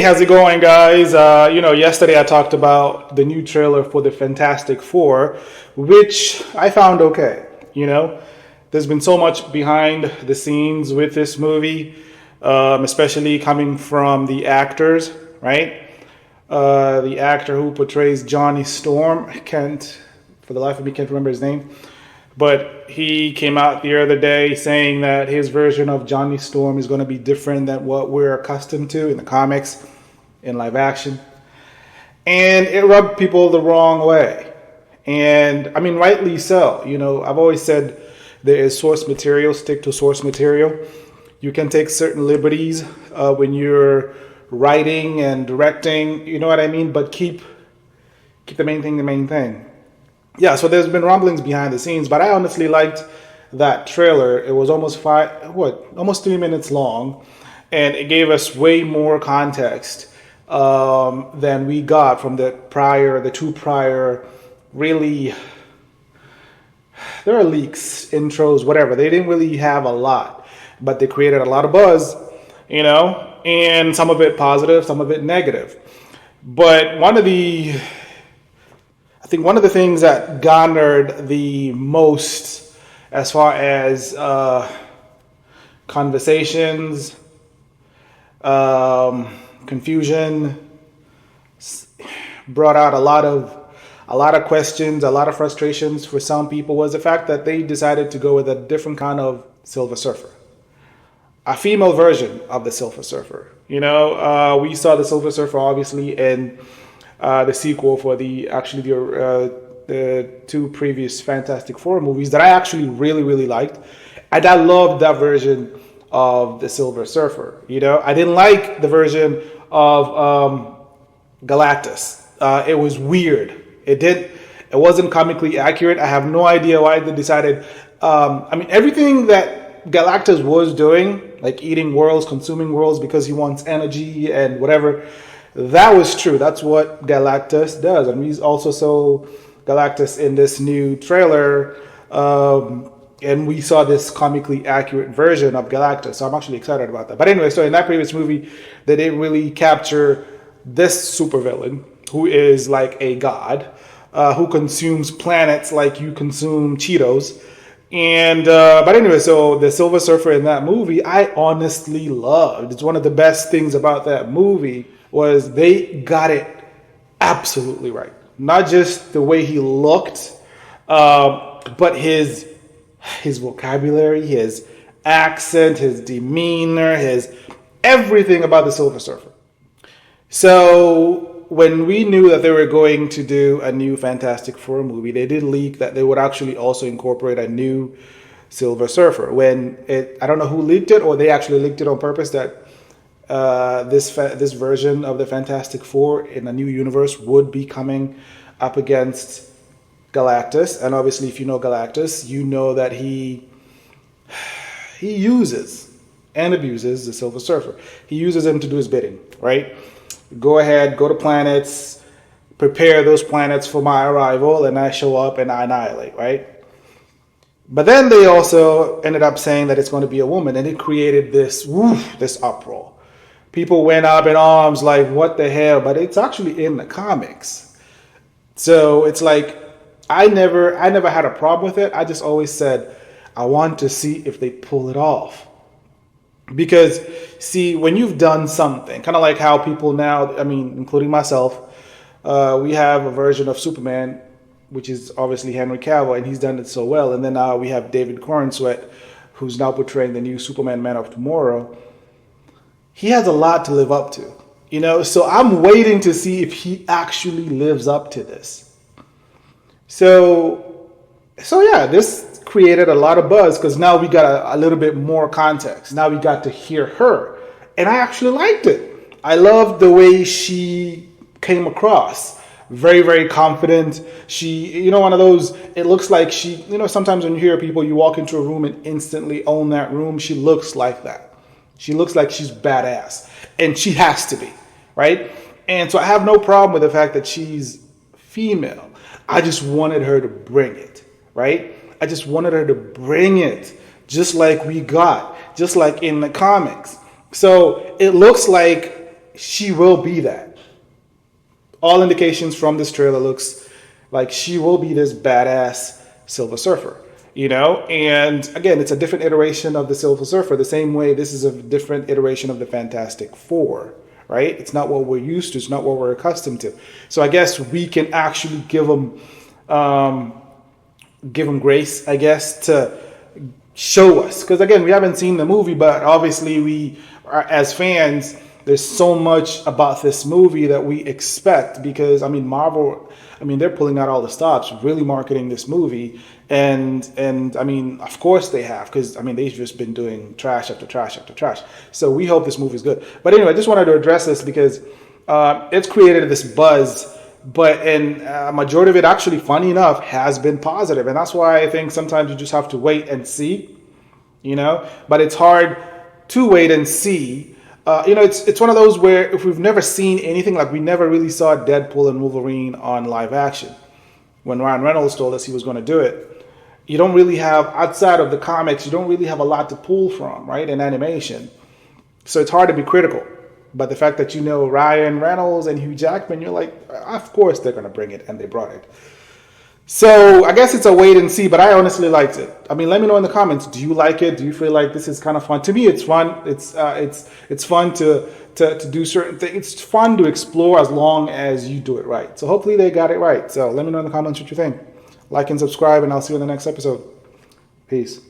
Hey, how's it going, guys? Yesterday I talked about the new trailer for the Fantastic Four, which I found okay. You know, there's been so much behind the scenes with this movie, especially coming from the actors, right? The actor who portrays Johnny Storm, I can't, for the life of me, can't remember his name. But he came out the other day saying that his version of Johnny Storm is going to be different than what we're accustomed to in the comics, in live action. And it rubbed people the wrong way. And I mean, rightly so. You know, I've always said there is source material, stick to source material. You can take certain liberties when you're writing and directing, you know what I mean? But keep the main thing the main thing. Yeah, so there's been rumblings behind the scenes, but I honestly liked that trailer. It was almost 3 minutes long, and it gave us way more context than we got from the two prior. Really, there are leaks, intros, whatever. They didn't really have a lot, but they created a lot of buzz, and some of it positive, some of it negative. But one of the things that garnered the most as far as conversations, confusion, brought out a lot of questions, a lot of frustrations for some people was the fact that they decided to go with a different kind of Silver Surfer, a female version of the Silver Surfer. We saw the Silver Surfer obviously in the sequel for the two previous Fantastic Four movies that I actually really, really liked. And I loved that version of the Silver Surfer. I didn't like the version of Galactus. It was weird. It wasn't comically accurate. I have no idea why they decided. Everything that Galactus was doing, like eating worlds, consuming worlds because he wants energy and whatever, that was true. That's what Galactus does. And we also saw Galactus in this new trailer. And we saw this comically accurate version of Galactus. So I'm actually excited about that. But anyway, so in that previous movie, they didn't really capture this supervillain who is like a god, who consumes planets like you consume Cheetos. And but anyway, so the Silver Surfer in that movie, I honestly loved. It's one of the best things about that movie was they got it absolutely right. Not just the way he looked, but his vocabulary, his accent, his demeanor, his everything about the Silver Surfer. So when we knew that they were going to do a new Fantastic Four movie, they did leak that they would actually also incorporate a new Silver Surfer. I don't know who leaked it, or they actually leaked it on purpose, that this version of the Fantastic Four in a new universe would be coming up against Galactus. And obviously, if you know Galactus, you know that he uses and abuses the Silver Surfer. He uses him to do his bidding, right? Go ahead, go to planets, prepare those planets for my arrival, and I show up and I annihilate, right? But then they also ended up saying that it's going to be a woman, and it created this uproar. People went up in arms like, what the hell? But it's actually in the comics. So it's like, I never had a problem with it. I just always said, I want to see if they pull it off. Because, see, when you've done something, kind of like how people now, including myself, we have a version of Superman, which is obviously Henry Cavill, and he's done it so well. And then now we have David Corenswet, who's now portraying the new Superman Man of Tomorrow. He has a lot to live up to, so I'm waiting to see if he actually lives up to this. So yeah, this created a lot of buzz because now we got a little bit more context. Now we got to hear her, and I actually liked it. I loved the way she came across. Very, very confident. She, one of those, it looks like she, sometimes when you hear people, you walk into a room and instantly own that room. She looks like that. She looks like she's badass, and she has to be, right? And so I have no problem with the fact that she's female. I just wanted her to bring it, right? I just wanted her to bring it, just like we got, just like in the comics. So it looks like she will be that. All indications from this trailer looks like she will be this badass Silver Surfer, you know? And again, it's a different iteration of the Silver Surfer, the same way this is a different iteration of the Fantastic Four, right? It's not what we're used to, it's not what we're accustomed to. So I guess we can actually give them grace, I guess, to show us. Because again, we haven't seen the movie, but obviously we are, as fans, there's so much about this movie that we expect, because I mean Marvel, I mean they're pulling out all the stops, really marketing this movie, and I mean of course they have, because I mean they've just been doing trash after trash after trash. So we hope this movie is good. But anyway, I just wanted to address this because it's created this buzz, but a majority of it, actually, funny enough, has been positive, and that's why I think sometimes you just have to wait and see, you know. But it's hard to wait and see. You know, it's one of those where if we've never seen anything, like we never really saw Deadpool and Wolverine on live action, when Ryan Reynolds told us he was going to do it, you don't really have, outside of the comics, you don't really have a lot to pull from, right, in animation. So it's hard to be critical. But the fact that you know Ryan Reynolds and Hugh Jackman, you're like, of course they're going to bring it, and they brought it. So I guess it's a wait and see, but I honestly liked it. I mean, let me know in the comments. Do you like it? Do you feel like this is kind of fun? To me, it's fun. It's fun to do certain things. It's fun to explore as long as you do it right. So hopefully they got it right. So let me know in the comments what you think. Like and subscribe, and I'll see you in the next episode. Peace.